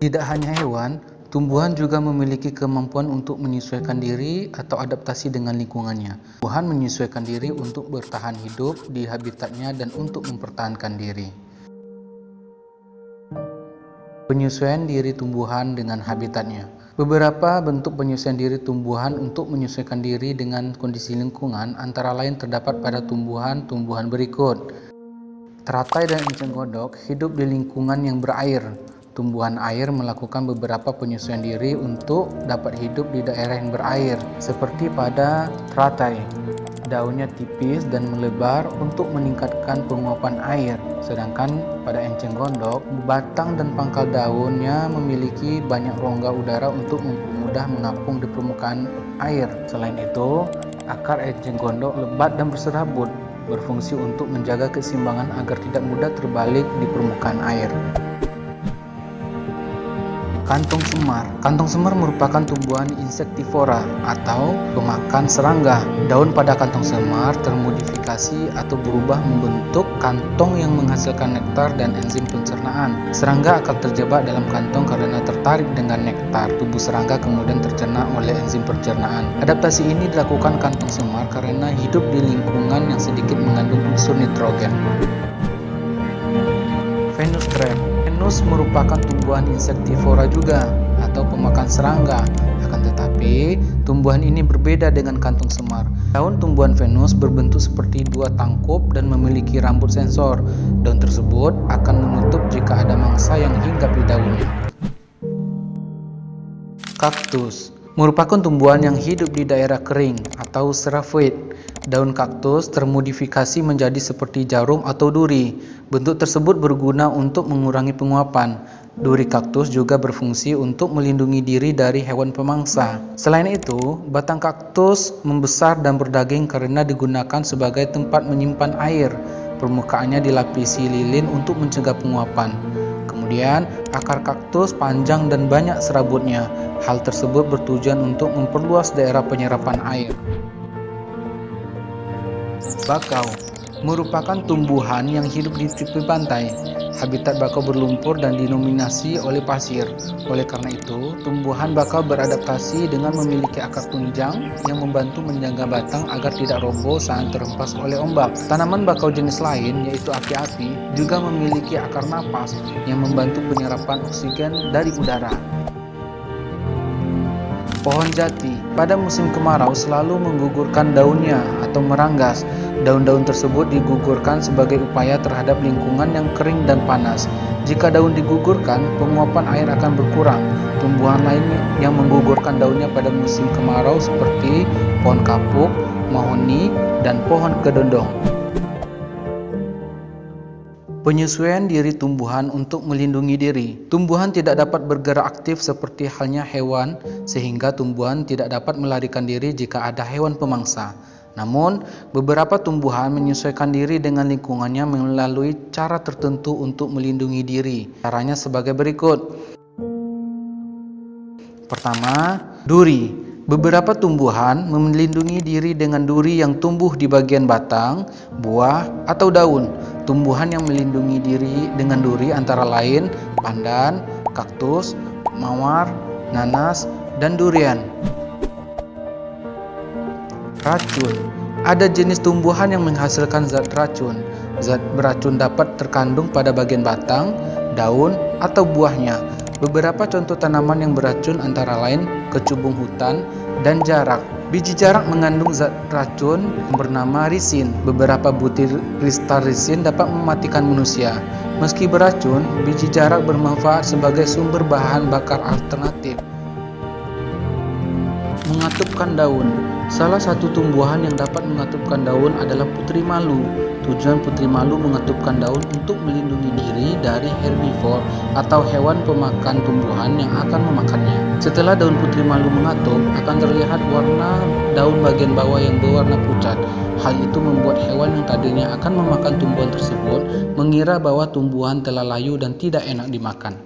Tidak hanya hewan, tumbuhan juga memiliki kemampuan untuk menyesuaikan diri atau adaptasi dengan lingkungannya. Tumbuhan menyesuaikan diri untuk bertahan hidup di habitatnya dan untuk mempertahankan diri. Penyesuaian diri tumbuhan dengan habitatnya. Beberapa bentuk penyesuaian diri tumbuhan untuk menyesuaikan diri dengan kondisi lingkungan antara lain terdapat pada tumbuhan-tumbuhan berikut. Teratai dan enceng gondok hidup di lingkungan yang berair. Tumbuhan air melakukan beberapa penyesuaian diri untuk dapat hidup di daerah yang berair, seperti pada teratai. Daunnya tipis dan melebar untuk meningkatkan penguapan air, sedangkan pada enceng gondok, batang dan pangkal daunnya memiliki banyak rongga udara untuk mudah mengapung di permukaan air. Selain itu, akar enceng gondok lebat dan berserabut, berfungsi untuk menjaga keseimbangan agar tidak mudah terbalik di permukaan air. Kantong semar. Kantong semar merupakan tumbuhan insektivora atau pemakan serangga. Daun pada kantong semar termodifikasi atau berubah membentuk kantong yang menghasilkan nektar dan enzim pencernaan. Serangga akan terjebak dalam kantong karena tertarik dengan nektar. Tubuh serangga kemudian tercerna oleh enzim pencernaan. Adaptasi ini dilakukan kantong semar karena hidup di lingkungan yang sedikit mengandung unsur nitrogen. Venus crab. Venus merupakan tumbuhan insektivora juga atau pemakan serangga. Akan tetapi, tumbuhan ini berbeda dengan kantong semar. Daun tumbuhan Venus berbentuk seperti dua tangkup dan memiliki rambut sensor. Daun tersebut akan menutup jika ada mangsa yang hinggap di daunnya. Kaktus merupakan tumbuhan yang hidup di daerah kering atau xerophyte. Daun kaktus termodifikasi menjadi seperti jarum atau duri. Bentuk tersebut berguna untuk mengurangi penguapan. Duri kaktus juga berfungsi untuk melindungi diri dari hewan pemangsa. Selain itu, batang kaktus membesar dan berdaging karena digunakan sebagai tempat menyimpan air. Permukaannya dilapisi lilin untuk mencegah penguapan. Kemudian, akar kaktus panjang dan banyak serabutnya. Hal tersebut bertujuan untuk memperluas daerah penyerapan air. Bakau merupakan tumbuhan yang hidup di tepi pantai. Habitat bakau berlumpur dan didominasi oleh pasir. Oleh karena itu, tumbuhan bakau beradaptasi dengan memiliki akar tunjang yang membantu menjaga batang agar tidak roboh saat terhempas oleh ombak. Tanaman bakau jenis lain, yaitu api-api, juga memiliki akar napas yang membantu penyerapan oksigen dari udara. Pohon jati pada musim kemarau selalu menggugurkan daunnya atau meranggas. Daun-daun tersebut digugurkan sebagai upaya terhadap lingkungan yang kering dan panas. Jika daun digugurkan, penguapan air akan berkurang. Tumbuhan lain yang menggugurkan daunnya pada musim kemarau seperti pohon kapuk, mahoni, dan pohon kedondong. Penyesuaian diri tumbuhan untuk melindungi diri. Tumbuhan tidak dapat bergerak aktif seperti halnya hewan, sehingga tumbuhan tidak dapat melarikan diri jika ada hewan pemangsa. Namun, beberapa tumbuhan menyesuaikan diri dengan lingkungannya melalui cara tertentu untuk melindungi diri. Caranya sebagai berikut. Pertama, duri. Beberapa tumbuhan melindungi diri dengan duri yang tumbuh di bagian batang, buah, atau daun. Tumbuhan yang melindungi diri dengan duri antara lain pandan, kaktus, mawar, nanas, dan durian. Racun. Ada jenis tumbuhan yang menghasilkan zat racun. Zat beracun dapat terkandung pada bagian batang, daun, atau buahnya. Beberapa contoh tanaman yang beracun antara lain kecubung hutan dan jarak. Biji jarak mengandung zat racun bernama risin. Beberapa butir kristal risin dapat mematikan manusia. Meski beracun, biji jarak bermanfaat sebagai sumber bahan bakar alternatif. Mengatupkan daun. Salah satu tumbuhan yang dapat mengatupkan daun adalah putri malu. Tujuan putri malu mengatupkan daun untuk melindungi diri dari herbivor atau hewan pemakan tumbuhan yang akan memakannya. Setelah daun putri malu mengatup, akan terlihat warna daun bagian bawah yang berwarna pucat. Hal itu membuat hewan yang tadinya akan memakan tumbuhan tersebut mengira bahwa tumbuhan telah layu dan tidak enak dimakan.